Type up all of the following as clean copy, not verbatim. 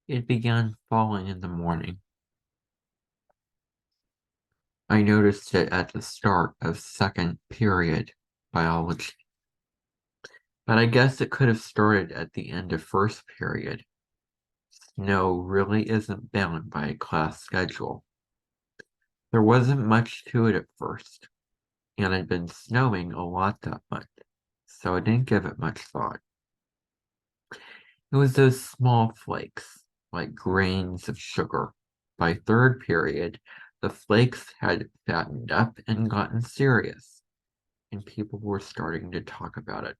It began falling in the morning. I noticed it at the start of second period biology, but I guess it could have started at the end of first period. Snow really isn't bound by a class schedule. There wasn't much to it at first, and it had been snowing a lot that month, so I didn't give it much thought. It was those small flakes, like grains of sugar. By third period, the flakes had fattened up and gotten serious, and people were starting to talk about it.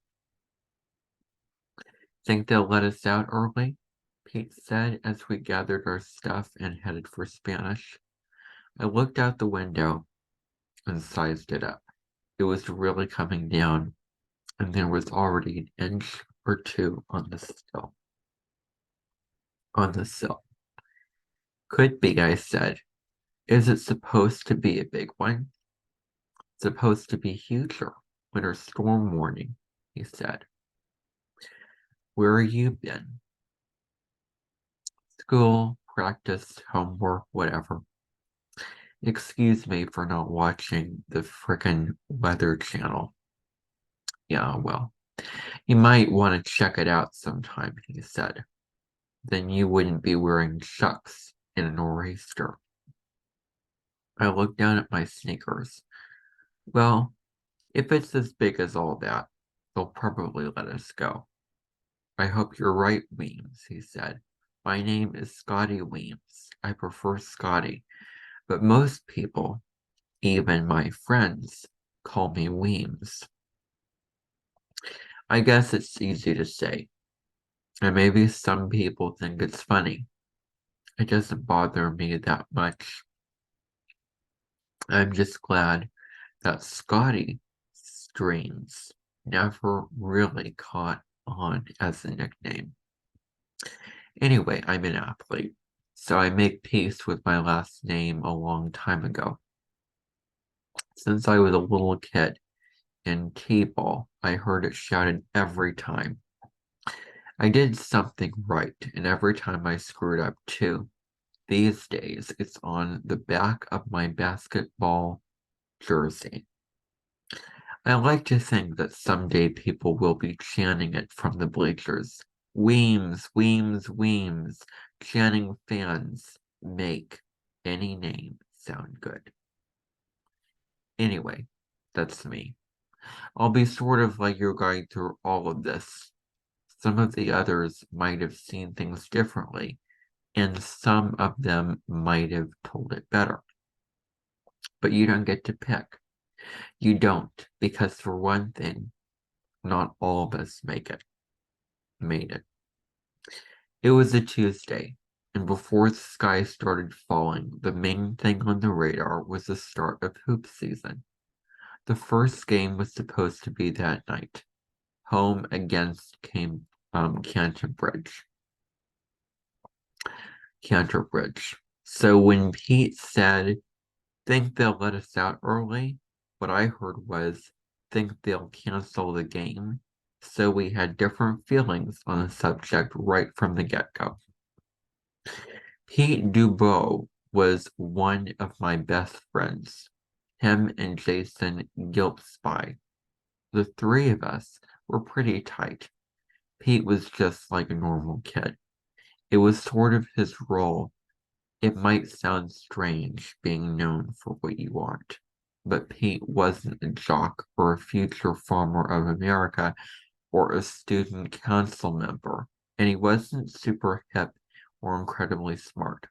Think they'll let us out early? Pete said as we gathered our stuff and headed for Spanish. I looked out the window and sized it up. It was really coming down, and there was already an inch or two on the sill. Could be, I said. Is it supposed to be a big one? Supposed to be huger. Winter storm warning, he said. Where you been? School, practice, homework, whatever. Excuse me for not watching the frickin' Weather Channel. Yeah, well, you might want to check it out sometime, he said. Then you wouldn't be wearing chucks in a nor'easter. I looked down at my sneakers. Well, if it's as big as all that, they'll probably let us go. I hope you're right, Weems, he said. My name is Scotty Weems. I prefer Scotty, but most people, even my friends, call me Weems. I guess it's easy to say, and maybe some people think it's funny. It doesn't bother me that much. I'm just glad that Scotty Strings never really caught on as a nickname. Anyway, I'm an athlete, so I make peace with my last name a long time ago. Since I was a little kid in T-ball, I heard it shouted every time. I did something right, and every time I screwed up too. These days, it's on the back of my basketball jersey. I like to think that someday people will be chanting it from the bleachers. Weems, Weems, Weems. Chanting fans make any name sound good. Anyway, that's me. I'll be sort of like you're going through all of this. Some of the others might have seen things differently, and some of them might have told it better. But you don't get to pick. You don't, because for one thing, not all of us made it. It was a Tuesday, and before the sky started falling, the main thing on the radar was the start of hoop season. The first game was supposed to be that night, home against Canterbridge. So when Pete said, think they'll let us out early, what I heard was, think they'll cancel the game. So we had different feelings on the subject right from the get-go. Pete Dubois was one of my best friends. Him and Jason Gilpspie. The three of us were pretty tight. Pete was just like a normal kid. It was sort of his role. It might sound strange being known for what you aren't, but Pete wasn't a jock or a future farmer of America or a student council member, and he wasn't super hip or incredibly smart.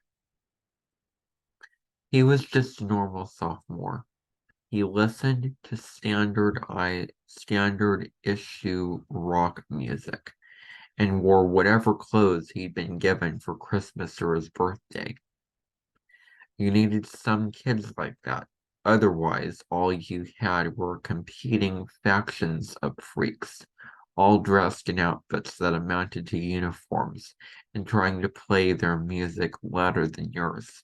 He was just a normal sophomore. He listened to standard issue rock music and wore whatever clothes he'd been given for Christmas or his birthday. You needed some kids like that. Otherwise, all you had were competing factions of freaks, all dressed in outfits that amounted to uniforms and trying to play their music louder than yours.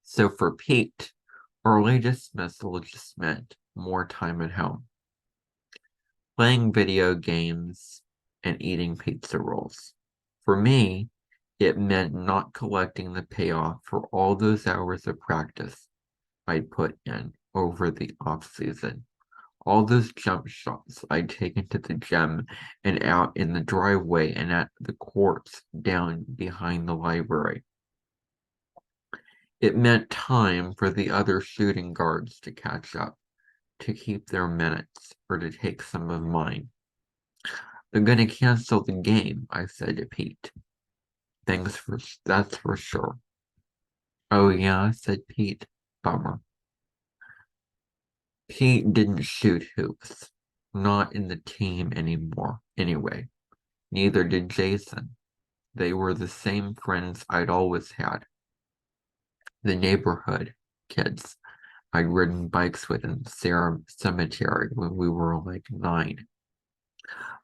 So for Pete, early dismissal just meant more time at home, playing video games and eating pizza rolls. For me, it meant not collecting the payoff for all those hours of practice I'd put in over the off season. All those jump shots I'd taken to the gym and out in the driveway and at the courts down behind the library. It meant time for the other shooting guards to catch up, to keep their minutes, or to take some of mine. They're gonna cancel the game, I said to Pete. That's for sure. Oh yeah, said Pete. Bummer. Pete didn't shoot hoops. Not in the team anymore, anyway. Neither did Jason. They were the same friends I'd always had. The neighborhood kids I'd ridden bikes with in the cemetery when we were like 9.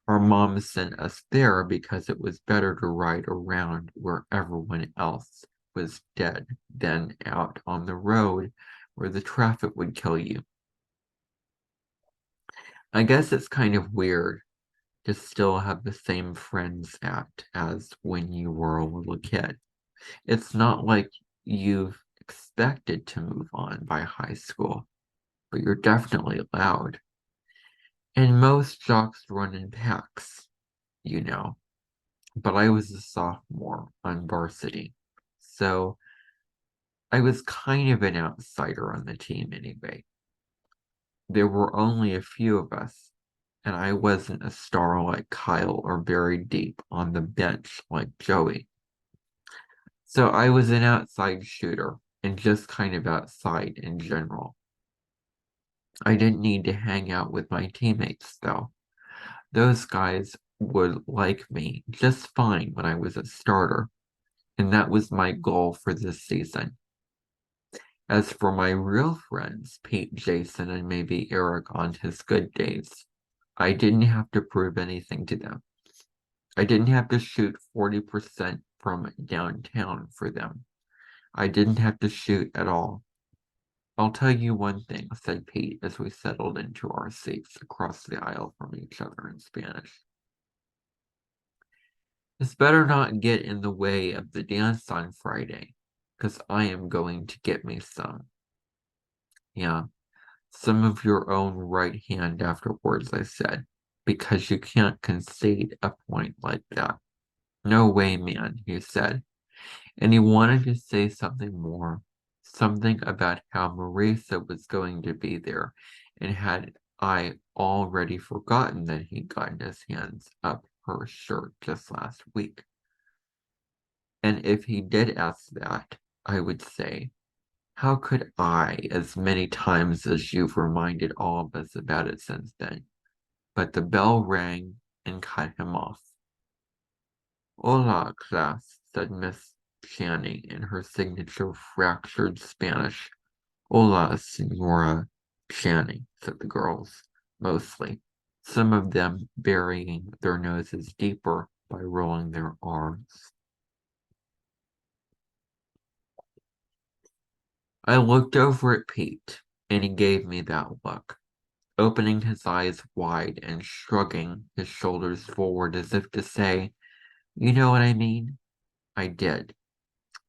Our mom sent us there because it was better to ride around where everyone else was dead than out on the road where the traffic would kill you. I guess it's kind of weird to still have the same friends act as when you were a little kid. It's not like you've expected to move on by high school, but you're definitely allowed. And most jocks run in packs, you know. But I was a sophomore on varsity, so I was kind of an outsider on the team anyway. There were only a few of us, and I wasn't a star like Kyle or buried deep on the bench like Joey. So I was an outside shooter and just kind of outside in general. I didn't need to hang out with my teammates though. Those guys would like me just fine when I was a starter, and that was my goal for this season. As for my real friends, Pete, Jason, and maybe Eric on his good days, I didn't have to prove anything to them. I didn't have to shoot 40% from downtown for them. I didn't have to shoot at all. I'll tell you one thing, said Pete as we settled into our seats across the aisle from each other in Spanish. It's better not get in the way of the dance on Friday, 'cause I am going to get me some. Yeah, some of your own right hand afterwards, I said, because you can't concede a point like that. No way, man, he said. And he wanted to say something more, something about how Marisa was going to be there, and had I already forgotten that he'd gotten his hands up her shirt just last week. And if he did ask that, I would say, how could I, as many times as you've reminded all of us about it since then? But the bell rang and cut him off. Hola, class, said Miss Channing in her signature fractured Spanish. Hola, Senora Channing, said the girls, mostly, some of them burying their noses deeper by rolling their R's. I looked over at Pete, and he gave me that look, opening his eyes wide and shrugging his shoulders forward as if to say, you know what I mean? I did,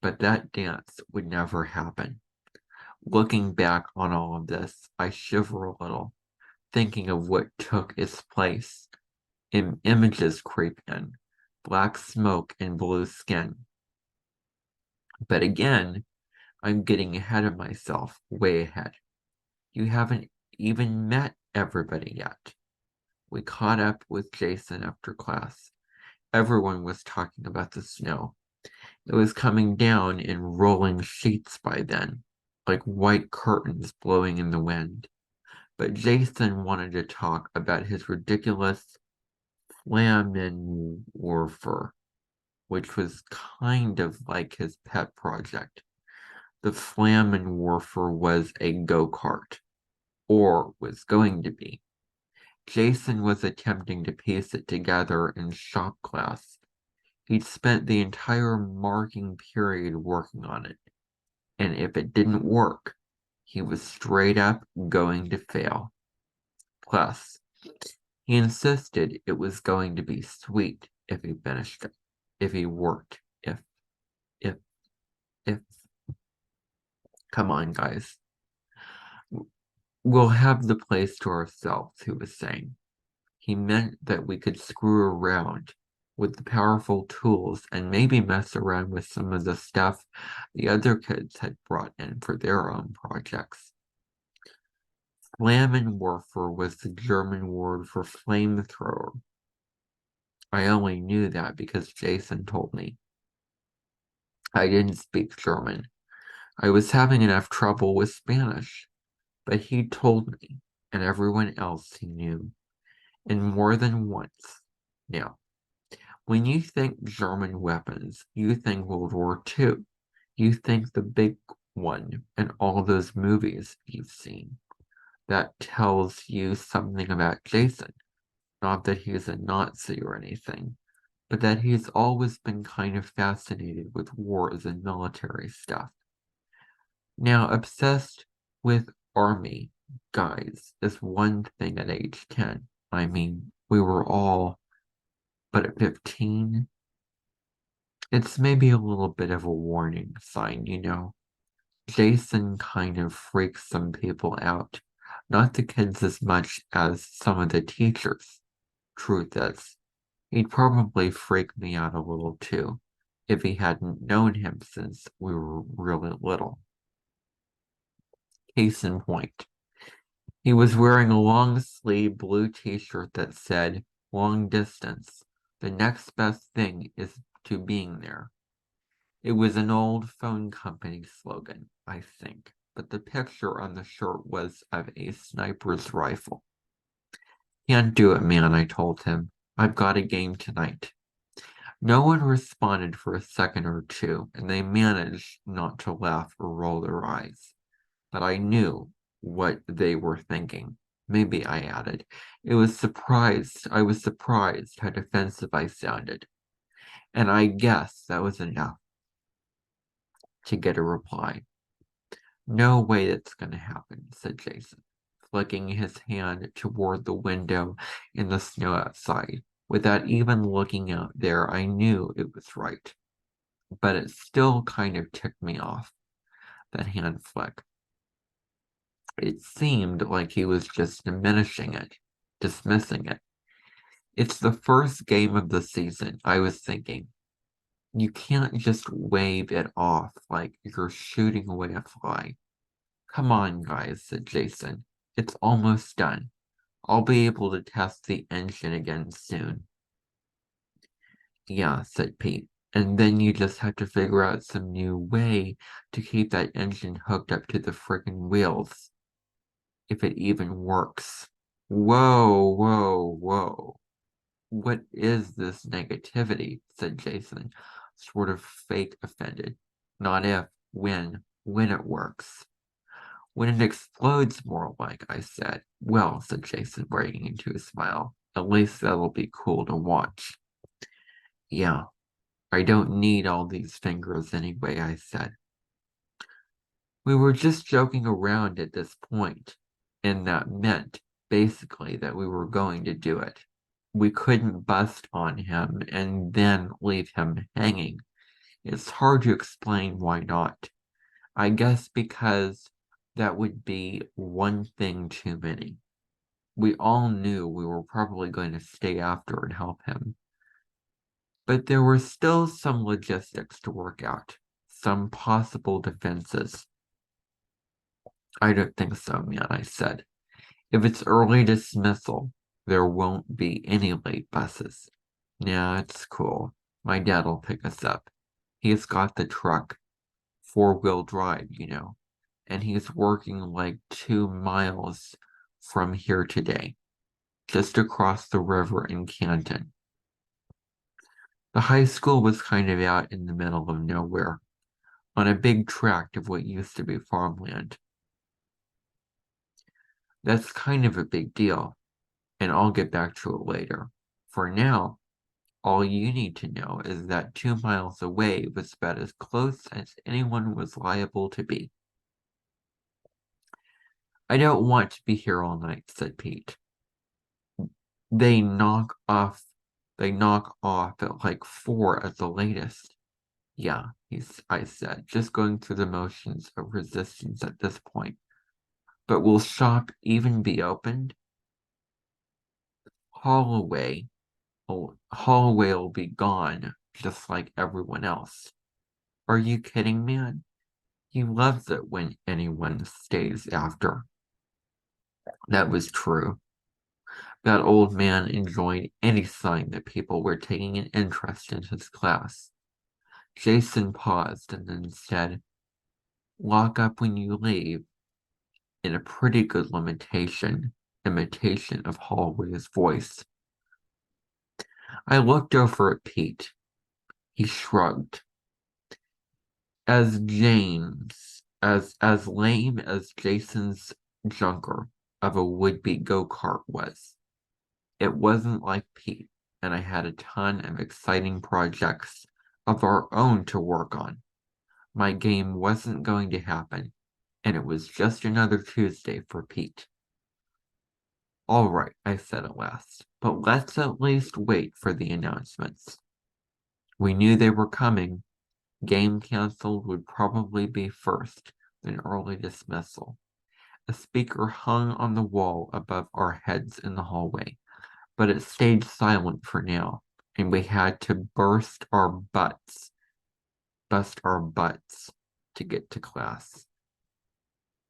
but that dance would never happen. Looking back on all of this, I shiver a little, thinking of what took its place. Images creep in, black smoke and blue skin. But again, I'm getting ahead of myself, way ahead. You haven't even met everybody yet. We caught up with Jason after class. Everyone was talking about the snow. It was coming down in rolling sheets by then, like white curtains blowing in the wind. But Jason wanted to talk about his ridiculous Flammenwerfer, which was kind of like his pet project. The Flammenwerfer was a go-kart, or was going to be. Jason was attempting to piece it together in shop class. He'd spent the entire marking period working on it, and if it didn't work, he was straight up going to fail. Plus, he insisted it was going to be sweet if he finished it. if he worked. If, if. Come on, guys. We'll have the place to ourselves, he was saying. He meant that we could screw around with the powerful tools and maybe mess around with some of the stuff the other kids had brought in for their own projects. Flammenwerfer was the German word for flamethrower. I only knew that because Jason told me. I didn't speak German. I was having enough trouble with Spanish, but he told me, and everyone else he knew, and more than once. Now, when you think German weapons, you think World War II. You think the big one and all those movies you've seen. That tells you something about Jason. Not that he's a Nazi or anything, but that he's always been kind of fascinated with wars and military stuff. Now, obsessed with army guys is one thing at age 10. I mean, we were all, but at 15, it's maybe a little bit of a warning sign, you know. Jason kind of freaks some people out. Not the kids as much as some of the teachers. Truth is, he'd probably freak me out a little too, if he hadn't known him since we were really little. Case in point, he was wearing a long-sleeved blue t-shirt that said, "Long distance. The next best thing is to being there." It was an old phone company slogan, I think, but the picture on the shirt was of a sniper's rifle. "Can't do it, man," I told him. "I've got a game tonight." No one responded for a second or two, and they managed not to laugh or roll their eyes. But I knew what they were thinking. Maybe I added. I was surprised how defensive I sounded. And I guess that was enough to get a reply. "No way that's going to happen," said Jason, flicking his hand toward the window in the snow outside. Without even looking out there, I knew it was right. But it still kind of ticked me off, that hand flick. It seemed like he was just diminishing it, dismissing it. It's the first game of the season, I was thinking. You can't just wave it off like you're shooting away a fly. "Come on, guys," said Jason. "It's almost done. I'll be able to test the engine again soon." "Yeah," said Pete. "And then you just have to figure out some new way to keep that engine hooked up to the friggin' wheels. If it even works." "Whoa, whoa, whoa. What is this negativity?" said Jason, sort of fake offended. "Not if, when it works." "When it explodes, more like," I said. "Well," said Jason, breaking into a smile, "at least that'll be cool to watch." "Yeah, I don't need all these fingers anyway," I said. We were just joking around at this point, and that meant, basically, that we were going to do it. We couldn't bust on him and then leave him hanging. It's hard to explain why not. I guess because that would be one thing too many. We all knew we were probably going to stay after and help him. But there were still some logistics to work out, some possible defenses. "I don't think so, man," I said. "If it's early dismissal, there won't be any late buses." "Nah, it's cool. My dad'll pick us up. He's got the truck, four-wheel drive, you know, and he's working like 2 miles from here today, just across the river in Canton." The high school was kind of out in the middle of nowhere, on a big tract of what used to be farmland. That's kind of a big deal, and I'll get back to it later. For now, all you need to know is that 2 miles away was about as close as anyone was liable to be. "I don't want to be here all night," said Pete. "They knock off They knock off at like 4 at the latest. Yeah, I said, just going through the motions of resistance at this point. But will shop even be opened? Holloway, Holloway will be gone, just like everyone else. Are you kidding, man? He loves it when anyone stays after. That was true. That old man enjoyed any sign that people were taking an interest in his class. Jason paused and then said, "Lock up when you leave," in a pretty good imitation of Holloway's voice. I looked over at Pete. He shrugged. As lame as Jason's junker of a would-be go-kart was, it wasn't like Pete, and I had a ton of exciting projects of our own to work on. My game wasn't going to happen, and it was just another Tuesday for Pete. All right, I said at last, but let's at least wait for the announcements. We knew they were coming. Game canceled would probably be first, then early dismissal. A speaker hung on the wall above our heads in the hallway, but it stayed silent for now, and we had to bust our butts to get to class.